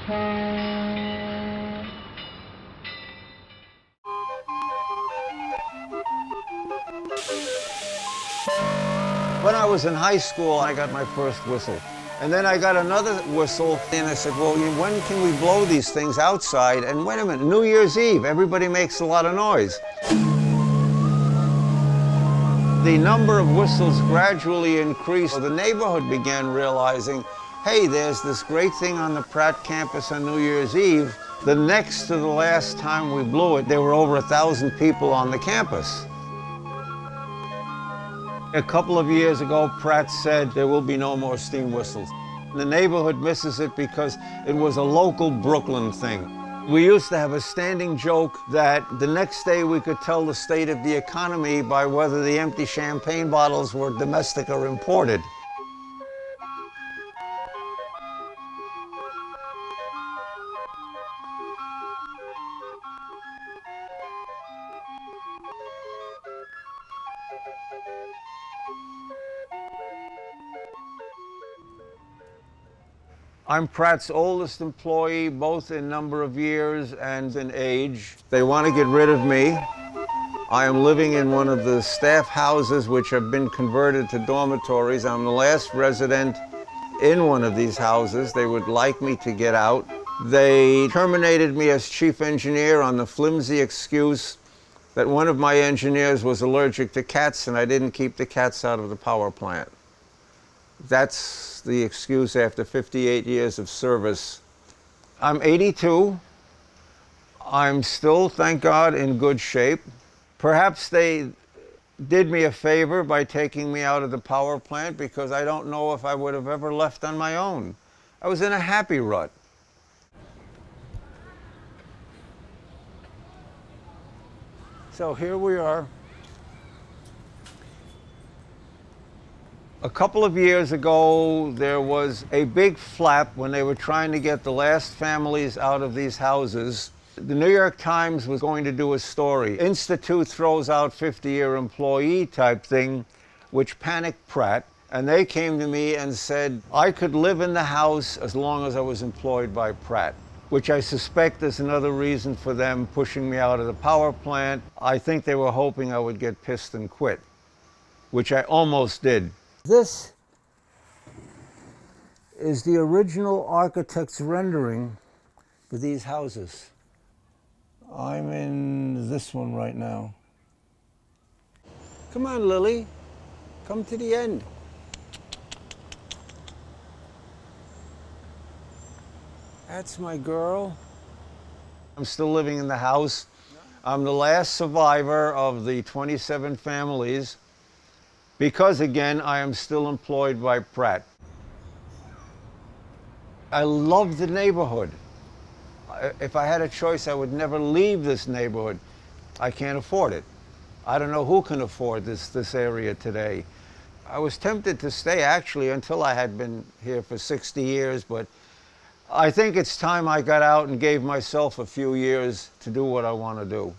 When I was in high school, I got my first whistle. And then I got another whistle, and I said, well, when can we blow these things outside? And wait a minute, New Year's Eve, everybody makes a lot of noise. The number of whistles gradually increased. The neighborhood began realizing, hey, there's this great thing on the Pratt campus on New Year's Eve. The next to the last time we blew it, there were over 1,000 people on the campus. A couple of years ago, Pratt said there will be no more steam whistles. The neighborhood misses it because it was a local Brooklyn thing. We used to have a standing joke that the next day we could tell the state of the economy by whether the empty champagne bottles were domestic or imported. I'm Pratt's oldest employee, both in number of years and in age. They want to get rid of me. I am living in one of the staff houses which have been converted to dormitories. I'm the last resident in one of these houses. They would like me to get out. They terminated me as chief engineer on the flimsy excuse that one of my engineers was allergic to cats and I didn't keep the cats out of the power plant. That's the excuse after 58 years of service. I'm 82. I'm still, thank God, in good shape. Perhaps they did me a favor by taking me out of the power plant because I don't know if I would have ever left on my own. I was in a happy rut. So here we are. A couple of years ago, there was a big flap when they were trying to get the last families out of these houses. The New York Times was going to do a story. Institute throws out 50-year employee type thing, which panicked Pratt. And they came to me and said, I could live in the house as long as I was employed by Pratt, which I suspect is another reason for them pushing me out of the power plant. I think they were hoping I would get pissed and quit, which I almost did. This is the original architect's rendering for these houses. I'm in this one right now. Come on, Lily. Come to the end. That's my girl. I'm still living in the house. I'm the last survivor of the 27 families. Because, again, I am still employed by Pratt. I love the neighborhood. If I had a choice, I would never leave this neighborhood. I can't afford it. I don't know who can afford this area today. I was tempted to stay, actually, until I had been here for 60 years, but I think it's time I got out and gave myself a few years to do what I want to do.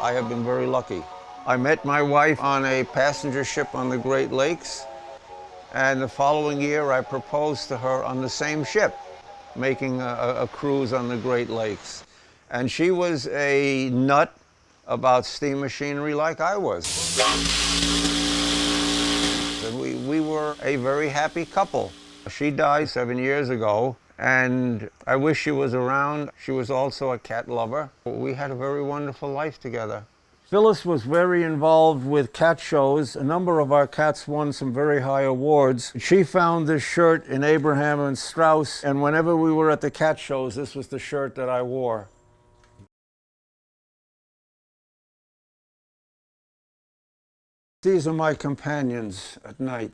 I have been very lucky. I met my wife on a passenger ship on the Great Lakes, and the following year I proposed to her on the same ship, making a cruise on the Great Lakes. And she was a nut about steam machinery like I was. And we were a very happy couple. She died 7 years ago, and I wish she was around. She was also a cat lover. We had a very wonderful life together. Phyllis was very involved with cat shows. A number of our cats won some very high awards. She found this shirt in Abraham and Strauss, and whenever we were at the cat shows, this was the shirt that I wore. These are my companions at night,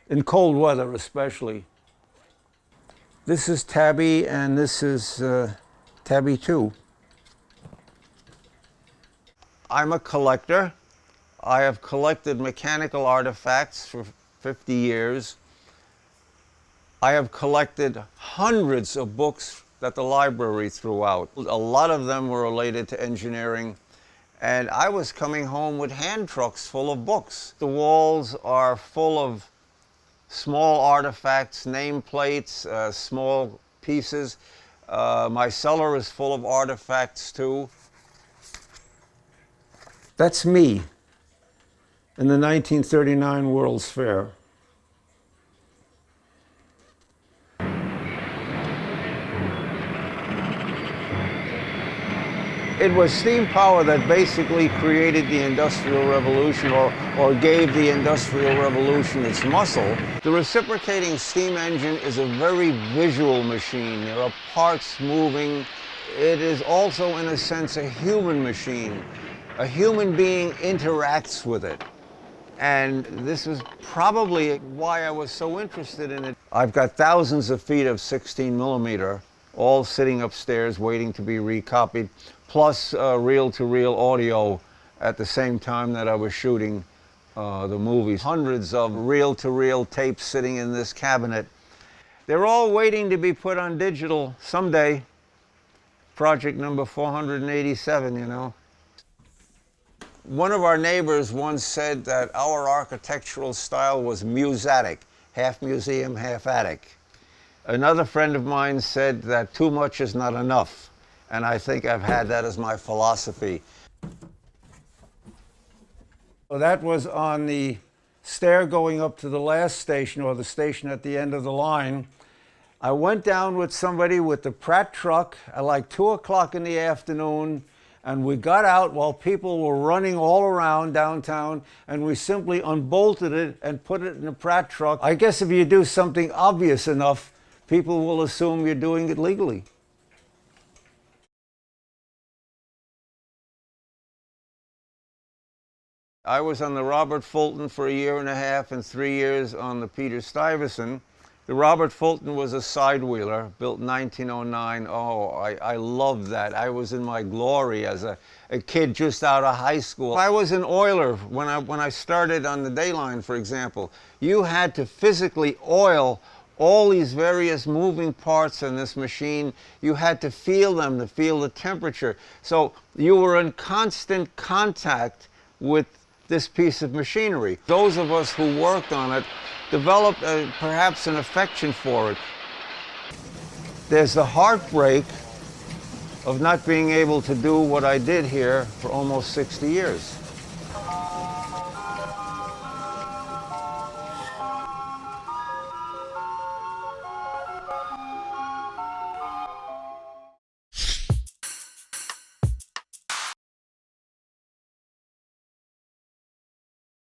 in cold weather especially. This is Tabby, and this is Tabby 2. I'm a collector. I have collected mechanical artifacts for 50 years. I have collected hundreds of books that the library threw out. A lot of them were related to engineering, And I was coming home with hand trucks full of books. The walls are full of small artifacts, nameplates, small pieces. My cellar is full of artifacts too. That's me in the 1939 World's Fair. It was steam power that basically created the Industrial Revolution or gave the Industrial Revolution its muscle. The reciprocating steam engine is a very visual machine. There are parts moving. It is also, in a sense, a human machine. A human being interacts with it. And this is probably why I was so interested in it. I've got thousands of feet of 16 millimeter, all sitting upstairs waiting to be recopied, plus reel-to-reel audio at the same time that I was shooting the movies. Hundreds of reel-to-reel tapes sitting in this cabinet. They're all waiting to be put on digital someday. Project number 487, you know. One of our neighbors once said that our architectural style was musatic, half museum, half attic. Another friend of mine said that too much is not enough, and I think I've had that as my philosophy. Well, that was on the stair going up to the last station, or the station at the end of the line. I went down with somebody with the Pratt truck at like 2 o'clock in the afternoon, and we got out while people were running all around downtown, and we simply unbolted it and put it in a Pratt truck. I guess if you do something obvious enough, people will assume you're doing it legally. I was on the Robert Fulton for 1.5 years and 3 years on the Peter Stuyvesant. The Robert Fulton was a sidewheeler, built in 1909. Oh, I loved that. I was in my glory as a kid just out of high school. I was an oiler when I started on the Dayline, for example. You had to physically oil all these various moving parts in this machine. You had to feel them, to feel the temperature. So you were in constant contact with this piece of machinery. Those of us who worked on it developed perhaps an affection for it. There's the heartbreak of not being able to do what I did here for almost 60 years.